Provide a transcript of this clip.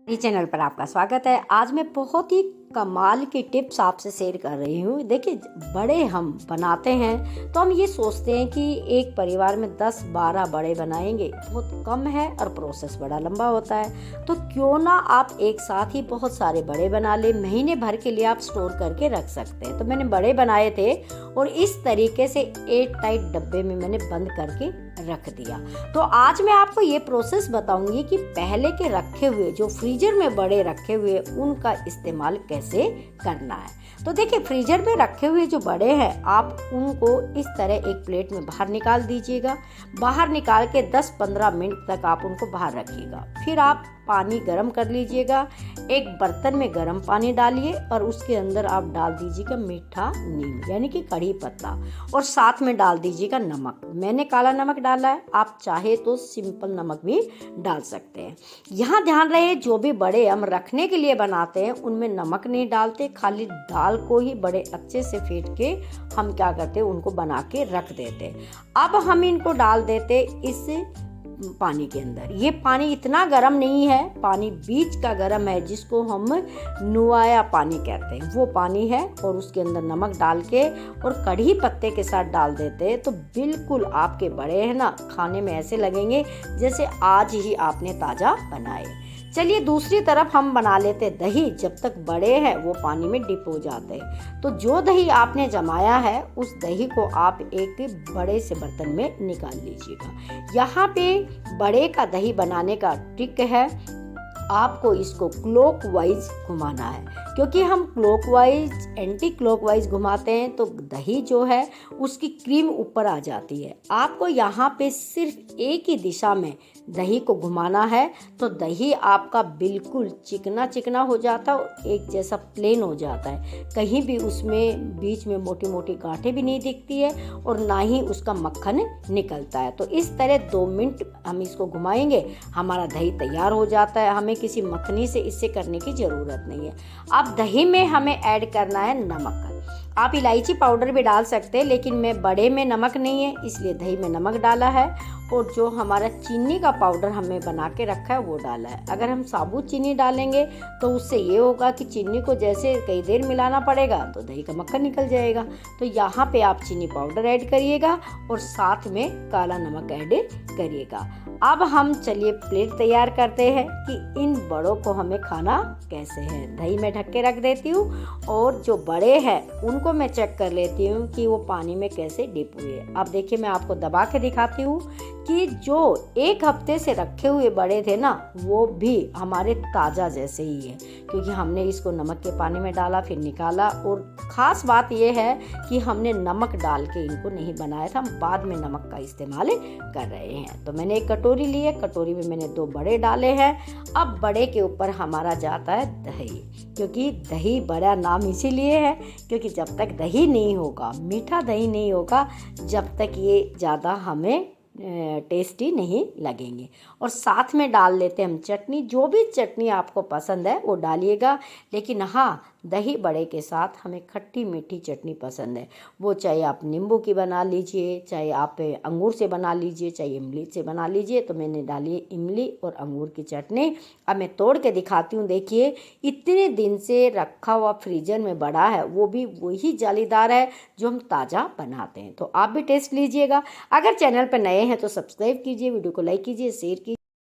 मेरे चैनल पर आपका स्वागत है। आज मैं बहुत ही कमाल की टिप्स आपसे शेयर कर रही हूँ। देखिए, बड़े हम बनाते हैं तो हम ये सोचते हैं कि एक परिवार में 10-12 बड़े बनाएंगे, बहुत कम है और प्रोसेस बड़ा लंबा होता है। तो क्यों ना आप एक साथ ही बहुत सारे बड़े बना ले, महीने भर के लिए आप स्टोर करके रख सकते हैं। तो मैंने बड़े बनाए थे और इस तरीके से एयर टाइट डब्बे में मैंने बंद करके रख दिया। तो आज मैं आपको ये प्रोसेस बताऊंगी कि पहले के रखे हुए जो फ्रीजर में बड़े रखे हुए उनका इस्तेमाल कैसे करना है। तो देखिए, फ्रीजर में रखे हुए जो बड़े हैं आप उनको इस तरह एक प्लेट में बाहर निकाल दीजिएगा। बाहर निकाल के 10-15 मिनट तक आप उनको बाहर रखिएगा। फिर आप पानी गर्म कर लीजिएगा। एक बर्तन में गर्म पानी डालिए और उसके अंदर आप डाल दीजिएगा मीठा नीम यानी कि कड़ी पत्ता, और साथ में डाल दीजिएगा नमक। मैंने काला नमक डाला है, आप चाहे तो सिंपल नमक भी डाल सकते हैं। यहाँ ध्यान रहे, जो भी बड़े हम रखने के लिए बनाते हैं उनमें नमक नहीं डालते, खाली दाल को ही बड़े अच्छे से फेंट के हम क्या करते हैं उनको बना के रख देते। अब हम इनको डाल देते इस पानी के अंदर। ये पानी इतना गर्म नहीं है, पानी बीच का गर्म है जिसको हम नुआया पानी कहते हैं, वो पानी है। और उसके अंदर नमक डाल के और कढ़ी पत्ते के साथ डाल देते हैं तो बिल्कुल आपके बड़े हैं ना, खाने में ऐसे लगेंगे जैसे आज ही आपने ताज़ा बनाए। चलिए दूसरी तरफ हम बना लेते दही। जब तक बड़े हैं वो पानी में डिप हो जाते हैं। तो जो दही आपने जमाया है उस दही को आप एक बड़े से बर्तन में निकाल लीजिएगा। यहाँ पे बड़े का दही बनाने का ट्रिक है, आपको इसको क्लॉकवाइज घुमाना है, क्योंकि हम क्लॉकवाइज एंटी क्लॉकवाइज घुमाते हैं तो दही जो है उसकी क्रीम ऊपर आ जाती है। आपको यहाँ पे सिर्फ एक ही दिशा में दही को घुमाना है तो दही आपका बिल्कुल चिकना चिकना हो जाता है, एक जैसा प्लेन हो जाता है। कहीं भी उसमें बीच में मोटी मोटी गांठें भी नहीं दिखती है और ना ही उसका मक्खन निकलता है। तो इस तरह 2 मिनट हम इसको घुमाएंगे, हमारा दही तैयार हो जाता है। हमें किसी मथनी से इससे करने की ज़रूरत नहीं है। अब दही में हमें ऐड करना है नमक। आप इलायची पाउडर भी डाल सकते हैं, लेकिन मैं बड़े में नमक नहीं है इसलिए दही में नमक डाला है। और जो हमारा चीनी का पाउडर हमें बना के रखा है वो डाला है। अगर हम साबुत चीनी डालेंगे तो उससे ये होगा कि चीनी को जैसे कई देर मिलाना पड़ेगा तो दही का मक्खन निकल जाएगा। तो यहाँ पे आप चीनी पाउडर ऐड करिएगा और साथ में काला नमक ऐड करिएगा। अब हम चलिए प्लेट तैयार करते हैं कि इन बड़ों को हमें खाना कैसे है। दही में ढक के रख देती हूँ और जो बड़े हैं उनको मैं चेक कर लेती हूँ कि वो पानी में कैसे डिप हुए। अब देखिए, मैं आपको दबा के दिखाती हूँ कि जो 1 हफ्ते से रखे हुए बड़े थे ना वो भी हमारे ताज़ा जैसे ही है, क्योंकि हमने इसको नमक के पानी में डाला फिर निकाला। और ख़ास बात यह है कि हमने नमक डाल के इनको नहीं बनाया था, हम बाद में नमक का इस्तेमाल कर रहे हैं। तो मैंने एक कटोरी ली है, कटोरी में मैंने 2 बड़े डाले हैं। अब बड़े के ऊपर हमारा जाता है दही, क्योंकि दही बड़ा नाम इसीलिए है क्योंकि जब तक दही नहीं होगा, मीठा दही नहीं होगा, जब तक ये ज़्यादा हमें टेस्टी नहीं लगेंगे। और साथ में डाल लेते हैं हम चटनी। जो भी चटनी आपको पसंद है वो डालिएगा, लेकिन हाँ, दही बड़े के साथ हमें खट्टी मीठी चटनी पसंद है। वो चाहे आप नींबू की बना लीजिए, चाहे आप अंगूर से बना लीजिए, चाहे इमली से बना लीजिए। तो मैंने डाली इमली और अंगूर की चटनी। अब मैं तोड़ के दिखाती हूँ। देखिए, इतने दिन से रखा हुआ फ्रीजर में बड़ा है, वो भी वही जालीदार है जो हम ताज़ा बनाते हैं। तो आप भी टेस्ट लीजिएगा। अगर चैनल पर नए हैं तो सब्सक्राइब कीजिए, वीडियो को लाइक कीजिए, शेयर कीजिए।